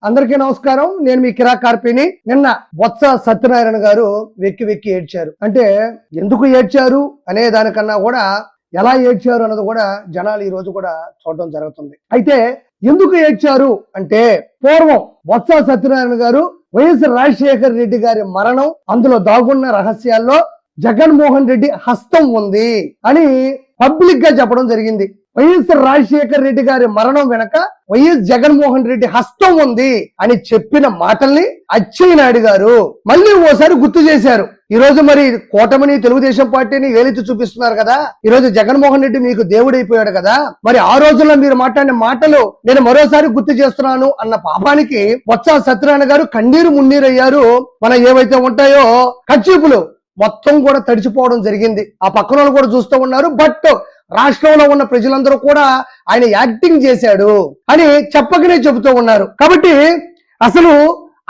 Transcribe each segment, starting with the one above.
అందరికీ నమస్కారం. నేను మీ కిరా కార్పిని. నిన్న బొత్స సత్యనారాయణ గారు వెక్కి వెక్కి ఏడ్చారు. అంటే ఎందుకు ఏడ్చారు అనే దానికన్నా కూడా ఎలా ఏడ్చారు అన్నది కూడా జనాలు ఈ రోజు కూడా చూడడం జరుగుతుంది. అయితే ఎందుకు ఏడ్చారు అంటే, పూర్వం బొత్స సత్యనారాయణ గారు వైఎస్ రాజశేఖర రెడ్డి గారి మరణం, అందులో దాగున్న రహస్యాల్లో జగన్మోహన్ రెడ్డి హస్తం ఉంది అని పబ్లిక్ గా చెప్పడం జరిగింది. వైఎస్ రాజశేఖర రెడ్డి గారి మరణం వెనక వైఎస్ జగన్మోహన్ రెడ్డి హస్తం ఉంది అని చెప్పిన మాటల్ని అచ్చెన్నాయుడు గారు మళ్ళీ ఓసారి గుర్తు చేశారు. ఈ రోజు మరి కూటమిని, తెలుగుదేశం పార్టీని ఏలెత్తి చూపిస్తున్నారు కదా. ఈ రోజు జగన్మోహన్ రెడ్డి మీకు దేవుడైపోయాడు కదా. మరి ఆ రోజుల్లో మీరు మాట్లాడిన మాటలు నేను మరోసారి గుర్తు చేస్తున్నాను అన్న పాపానికి బొత్స సత్యనారాయణ గారు కన్నీరు మున్నీరయ్యారు. మన ఏవైతే ఉంటాయో కర్చీపులు మొత్తం కూడా తడిచిపోవడం జరిగింది. ఆ పక్కన వాళ్ళు కూడా చూస్తూ ఉన్నారు. బట్ రాష్ట్రంలో ఉన్న ప్రజలందరూ కూడా ఆయన యాక్టింగ్ చేశాడు అని చెప్పకనే చెబుతూ ఉన్నారు. కాబట్టి అసలు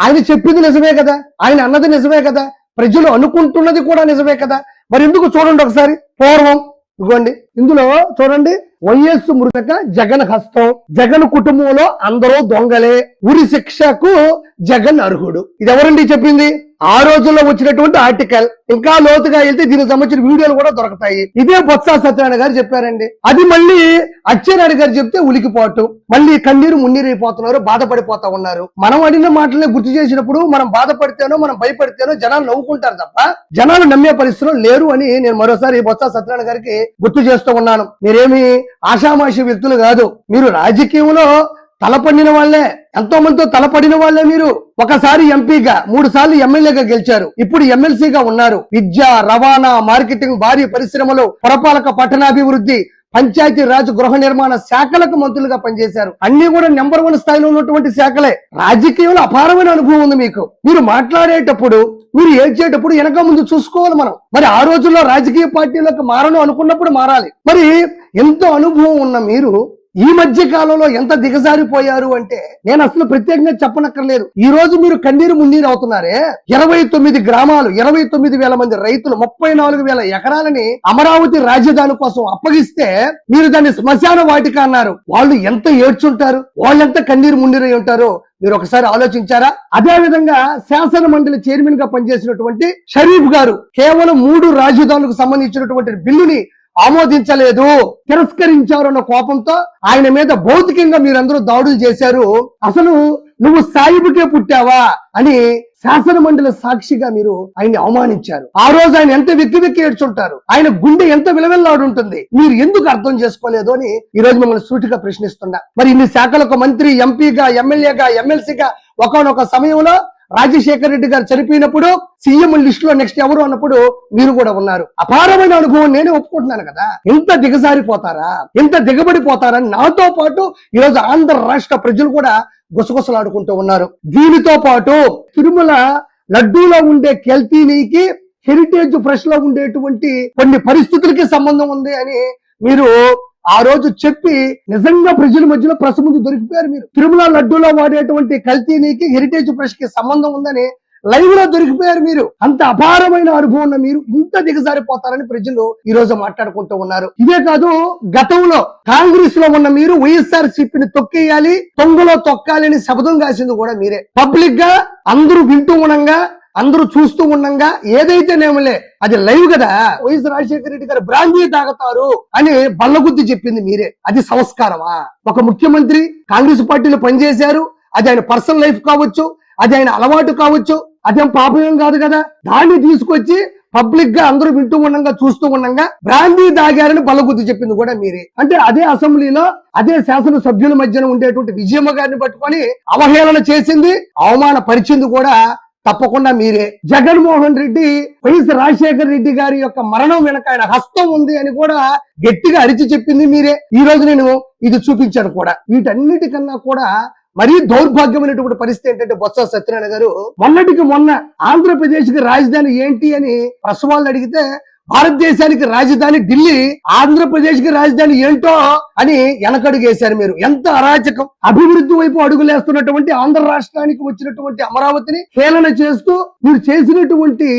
ఆయన చెప్పింది నిజమే కదా, ఆయన అన్నది నిజమే కదా, ప్రజలు అనుకుంటున్నది కూడా నిజమే కదా. మరి ఎందుకు చూడండి ఒకసారి. పూర్వం ఇదిగోండి, ఇందులో చూడండి, వైఎస్ మృతక జగన్ హస్తం, జగన్ కుటుంబంలో అందరూ దొంగలే, ఉరి శిక్షకు జగన్ అర్హుడు. ఇది ఎవరండి చెప్పింది? ఆ రోజుల్లో వచ్చినటువంటి ఆర్టికల్. ఇంకా లోతుగా వెళ్తే దీనికి సంబంధించిన వీడియోలు కూడా దొరుకుతాయి. ఇదే బొత్స సత్యనారాయణ గారు చెప్పారండి. అది మళ్ళీ అచ్చెన్నాయుడు గారు చెప్తే ఉలికిపోటు, మళ్ళీ కన్నీరు మున్నీరైపోతున్నారు, బాధపడిపోతా ఉన్నారు. మనం అడిగిన మాటలనే గుర్తు చేసినప్పుడు మనం బాధపడితేనో మనం భయపడితేనో జనాలు నవ్వుకుంటారు తప్ప జనాలు నమ్మే పరిస్థితులు లేరు అని నేను మరోసారి బొత్స సత్యనారాయణ గారికి గుర్తు చేస్తూ ఉన్నాను. మీరేమి ఆషామాషి వ్యక్తులు కాదు. మీరు రాజకీయంలో తలపడిన వాళ్లే, ఎంతో మందితో తలపడిన వాళ్లే. మీరు ఒకసారి ఎంపీగా, 3 సార్లు ఎమ్మెల్యేగా గెలిచారు, ఇప్పుడు ఎమ్మెల్సీగా ఉన్నారు. విద్య, రవాణా, మార్కెటింగ్, భారీ పరిశ్రమలు, పురపాలక, పట్టణాభివృద్ధి, పంచాయతీ రాజ్, గృహ నిర్మాణ శాఖలకు మంత్రులుగా పనిచేశారు. అన్ని కూడా నెంబర్ 1 స్థాయిలో ఉన్నటువంటి శాఖలే. రాజకీయంలో అపారమైన అనుభవం ఉంది మీకు. మీరు మాట్లాడేటప్పుడు, మీరు ఏడ్చేటప్పుడు వెనక ముందు చూసుకోవాలి మనం. మరి ఆ రోజుల్లో రాజకీయ పార్టీలకు మారను అనుకున్నప్పుడు మారాలి. మరి ఎంతో అనుభవం ఉన్న మీరు ఈ మధ్య కాలంలో ఎంత దిగజారిపోయారు అంటే నేను అసలు ప్రత్యేకంగా చెప్పనక్కర్లేదు. ఈ రోజు మీరు కన్నీరు మున్నీరు అవుతున్నారే. 29 గ్రామాలు, 29,000 మంది రైతులు, 34,000 ఎకరాలని అమరావతి రాజధాని కోసం అప్పగిస్తే మీరు దాన్ని శ్మశాన వాటిక అన్నారు. వాళ్ళు ఎంత ఏడ్చుంటారు, వాళ్ళెంత కన్నీరు మున్నీరు ఉంటారో మీరు ఒకసారి ఆలోచించారా? అదే విధంగా శాసన మండలి చైర్మన్ గా పనిచేసినటువంటి షరీఫ్ గారు కేవలం 3 రాజధానులకు సంబంధించినటువంటి బిల్లుని ఆమోదించలేదు, తిరస్కరించారు అన్న కోపంతో ఆయన మీద భౌతికంగా మీరందరూ దాడులు చేశారు. అసలు నువ్వు సాయిబుకే పుట్టావా అని శాసన మండలి సాక్షిగా మీరు ఆయన్ని అవమానించారు. ఆ రోజు ఆయన ఎంత వెక్కి వెక్కి ఏడ్చుంటారు, ఆయన గుండె ఎంత విలవిల్లాడుంటుంది. మీరు ఎందుకు అర్థం చేసుకోలేదు అని ఈ రోజు మిమ్మల్ని సూటిగా ప్రశ్నిస్తున్నా. మరి ఇన్ని శాఖలకు మంత్రి, ఎంపీగా, ఎమ్మెల్యేగా, ఎమ్మెల్సీగా ఒకనొక సమయంలో రాజశేఖర రెడ్డి గారు చనిపోయినప్పుడు సీఎం లిస్ట్ లో నెక్స్ట్ ఎవరు అన్నప్పుడు మీరు కూడా ఉన్నారు. అపారమైన అనుభవం నేనే ఒప్పుకుంటున్నాను కదా. ఇంత దిగజారిపోతారా, ఇంత దిగబడిపోతారా? నాతో పాటు ఈరోజు ఆంధ్ర రాష్ట్ర ప్రజలు కూడా గుసగుసలాడుకుంటూ ఉన్నారు. దీనితో పాటు తిరుమల లడ్డూలో ఉండే కెల్తీనికి హెరిటేజ్ ఫ్రెష్ లో ఉండేటువంటి కొన్ని పరిస్థితులకి సంబంధం ఉంది అని మీరు ఆ రోజు చెప్పి నిజంగా ప్రజల మధ్యలో ప్రెస్ ముందు దొరికిపోయారు. మీరు తిరుమల లడ్డూలో వాడేటువంటి కల్తీనికి హెరిటేజ్ ఫ్రెష్ కి సంబంధం ఉందని లైవ్ లో దొరికిపోయారు. మీరు అంత అపారమైన అనుభవం ఉన్న మీరు ఇంత దిగజారిపోతారని ప్రజలు ఈ రోజు మాట్లాడుకుంటూ ఉన్నారు. ఇదే కాదు, గతంలో కాంగ్రెస్ లో ఉన్న మీరు వైఎస్ఆర్ సిపిని తొక్కేయాలి, తొంగలో తొక్కాలి అని శపథం కాసింది కూడా మీరే. పబ్లిక్ గా అందరూ వింటూ ఉండగా, అందరూ చూస్తూ ఉండగా, ఏదైతే నేమలే అది లైవ్ కదా, వైఎస్ రాజశేఖర రెడ్డి గారు బ్రాందీ తాగుతారు అని బల్లగుద్ది చెప్పింది మీరే. అది సంస్కారమా? ఒక ముఖ్యమంత్రి కాంగ్రెస్ పార్టీలో పనిచేశారు, అది ఆయన పర్సనల్ లైఫ్ కావచ్చు, అది ఆయన అలవాటు కావచ్చు, అదేం పాపం కాదు కదా. దాన్ని తీసుకొచ్చి పబ్లిక్ గా అందరూ వింటూ ఉండగా, చూస్తూ ఉండగా బ్రాందీ తాగారని బల్లగుద్ది చెప్పింది కూడా మీరే. అంటే అదే అసెంబ్లీలో, అదే శాసన సభ్యుల మధ్యన ఉండేటువంటి విజయమ్మ గారిని పట్టుకొని అవహేళన చేసింది, అవమానపరిచింది కూడా తప్పకుండా మీరే. జగన్మోహన్ రెడ్డి వైఎస్ రాజశేఖర రెడ్డి గారి యొక్క మరణం వెనక ఆయన హస్తం ఉంది అని కూడా గట్టిగా అరిచి చెప్పింది మీరే. ఈ రోజు నేను ఇది చూపించాను కూడా. వీటన్నిటికన్నా కూడా మరీ దౌర్భాగ్యమైనటువంటి పరిస్థితి ఏంటంటే, బొత్స సత్యనారాయణ గారు మొన్నటికి మొన్న ఆంధ్రప్రదేశ్ కి రాజధాని ఏంటి అని ప్రెస్ వాళ్ళు అడిగితే భారతదేశానికి రాజధాని ఢిల్లీ, ఆంధ్రప్రదేశ్ కి రాజధాని ఏంటో అని వెనకడుగేశారు మీరు. ఎంత అరాచకం! అభివృద్ధి వైపు అడుగులేస్తున్నటువంటి ఆంధ్ర రాష్ట్రానికి వచ్చినటువంటి అమరావతిని హేళన చేస్తూ మీరు చేసినటువంటి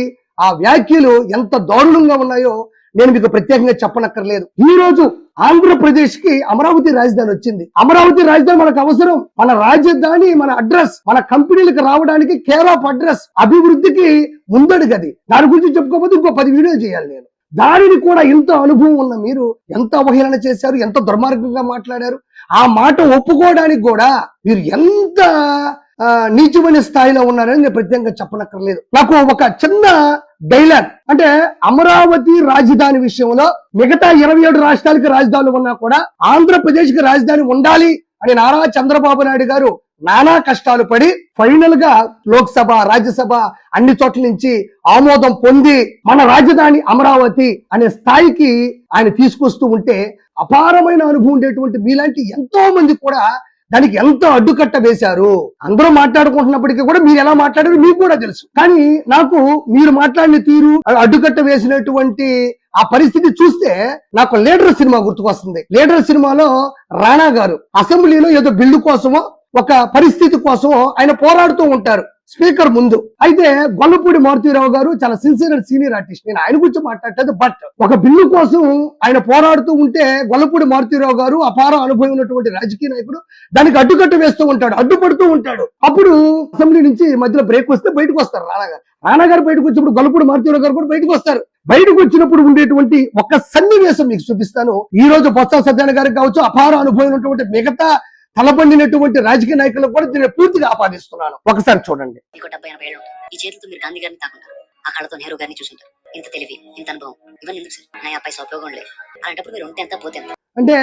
ఆ వ్యాఖ్యలు ఎంత దారుణంగా ఉన్నాయో నేను మీకు ప్రత్యేకంగా చెప్పనక్కర్లేదు. ఈ రోజు ఆంధ్రప్రదేశ్ కి అమరావతి రాజధాని వచ్చింది. అమరావతి రాజధాని మనకు అవసరం. మన రాజధాని, మన అడ్రస్, మన కంపెనీలకు రావడానికి కేర్ ఆఫ్ అడ్రస్, అభివృద్ధికి ముందడుగది. దాని గురించి చెప్పుకోకపోతే ఇంకో 10 వీడియోలు చేయాలి నేను. దానిని కూడా ఇంత అనుభవం ఉన్న మీరు ఎంత అవహేళన చేశారు, ఎంత దుర్మార్గంగా మాట్లాడారు. ఆ మాట ఒప్పుకోవడానికి కూడా మీరు ఎంత నీచమైన స్థాయిలో ఉన్నారని నేను ప్రత్యేకంగా చెప్పనక్కర్లేదు. నాకు ఒక చిన్న డైలాగ్, అంటే అమరావతి రాజధాని విషయంలో మిగతా 27 రాష్ట్రాలకి రాజధానులు ఉన్నా కూడా ఆంధ్రప్రదేశ్ కి రాజధాని ఉండాలి అని నారా చంద్రబాబు నాయుడు గారు నానా కష్టాలు పడి ఫైనల్ గా లోక్సభ, రాజ్యసభ అన్ని చోట్ల నుంచి ఆమోదం పొంది మన రాజధాని అమరావతి అనే స్థాయికి ఆయన తీసుకొస్తూ ఉంటే అపారమైన అనుభవం ఉండేటువంటి మీలాంటి ఎంతో మంది కూడా దానికి ఎంత అడ్డుకట్ట వేశారు. అందరూ మాట్లాడుకుంటున్నప్పటికీ కూడా మీరు ఎలా మాట్లాడారు మీకు కూడా తెలుసు. కానీ నాకు మీరు మాట్లాడిన తీరు, అడ్డుకట్ట వేసినటువంటి ఆ పరిస్థితి చూస్తే నాకు లీడర్ సినిమా గుర్తుకొస్తుంది. లీడర్ సినిమాలో రాణా గారు అసెంబ్లీలో ఏదో బిల్లు కోసమో ఒక పరిస్థితి కోసమో ఆయన పోరాడుతూ ఉంటారు స్పీకర్ ముందు. అయితే గొల్లపూడి మారుతీరావు గారు చాలా సిన్సియర్ అండ్ సీనియర్ ఆర్టిస్ట్, నేను ఆయన గురించి మాట్లాడలేదు. బట్ ఒక బిల్లు కోసం ఆయన పోరాడుతూ ఉంటే గొల్లపూడి మారుతీరావు గారు అపార అనుభవం ఉన్నటువంటి రాజకీయ నాయకుడు దానికి అడ్డుకట్ట వేస్తూ ఉంటాడు, అడ్డుపడుతూ ఉంటాడు. అప్పుడు అసెంబ్లీ నుంచి మధ్యలో బ్రేక్ వస్తే బయటకు వస్తారు రాణా గారు బయటకు వచ్చినప్పుడు గొల్లపూడి మారుతీరావు గారు కూడా బయటకు వస్తారు. బయటకు వచ్చినప్పుడు ఉండేటువంటి ఒక సన్నివేశం మీకు చూపిస్తాను. ఈ రోజు బొత్స సత్యనారాయణ గారికి కావచ్చు, అపార అనుభవం ఉన్నటువంటి మిగతా తలపండినటువంటి రాజకీయ నాయకులకు కూడా దీన్ని పూర్తిగా ఆపాదిస్తున్నాను. ఒకసారి చూడండి. ఈ చేతులతో మీరు గాంధీ గారిని తాకుంటారు, ఆ కళ్ళతో నెహ్రూ గారిని చూసుంటారు. ఇంత తెలివి, ఇంత అనుభవం ఇవన్నీ ఎందుకు సార్? నా పైసా ఉపయోగం లేదు. అలాంటప్పుడు మీరు ఉంటే ఎంత పోతే ఎంత. అంటే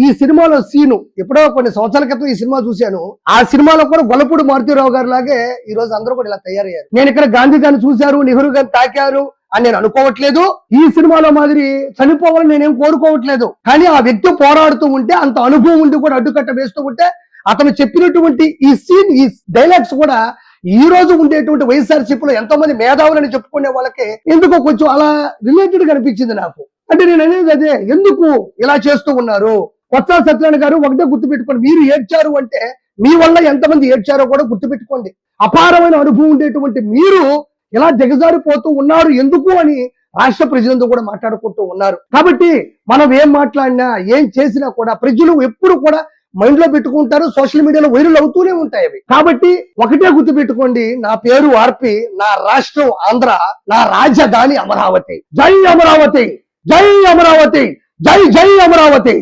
ఈ సినిమాలో సీను ఎప్పుడో కొన్ని సంవత్సరాల క్రితం ఈ సినిమా చూశాను. ఆ సినిమాలో కూడా గొల్లపూడి మారుతీరావు గారు లాగే ఈ రోజు అందరూ కూడా ఇలా తయారయ్యారు. నేను ఇక్కడ గాంధీ గారిని చూశారు, నెహ్రూ గారిని తాకారు అని నేను అనుకోవట్లేదు. ఈ సినిమాలో మాదిరి చనిపోవాలని నేనేం కోరుకోవట్లేదు. కానీ ఆ వ్యక్తి పోరాడుతూ ఉంటే, అంత అనుభవం ఉండి కూడా అడ్డుకట్ట వేస్తూ ఉంటే, అతను చెప్పినటువంటి ఈ సీన్, ఈ డైలాగ్స్ కూడా ఈ రోజు ఉండేటువంటి వైఎస్ఆర్సీపీలో ఎంతో మంది మేధావులని చెప్పుకునే వాళ్ళకి ఎందుకో కొంచెం అలా రిలేటెడ్ గా అనిపించింది నాకు. అంటే నేను అనేది అదే, ఎందుకు ఇలా చేస్తూ ఉన్నారు? బొత్స సత్యనారాయణ గారు ఒకటే గుర్తుపెట్టుకోండి, మీరు ఏడ్చారు అంటే మీ వల్ల ఎంతమంది ఏడ్చారో కూడా గుర్తుపెట్టుకోండి. అపారమైన అనుభవం ఉండేటువంటి మీరు ఇలా దిగజారిపోతూ ఉన్నారు ఎందుకు అని రాష్ట్ర ప్రజలందరూ కూడా మాట్లాడుకుంటూ ఉన్నారు. కాబట్టి మనం ఏం మాట్లాడినా ఏం చేసినా కూడా ప్రజలు ఎప్పుడు కూడా మైండ్ లో పెట్టుకుంటారు, సోషల్ మీడియాలో వైరల్ అవుతూనే ఉంటాయి అవి. కాబట్టి ఒకటే గుర్తు పెట్టుకోండి, నా పేరు ఆర్పి, నా రాష్ట్రం ఆంధ్ర, నా రాజధాని అమరావతి. జై అమరావతి, జై అమరావతి, జై జై అమరావతి.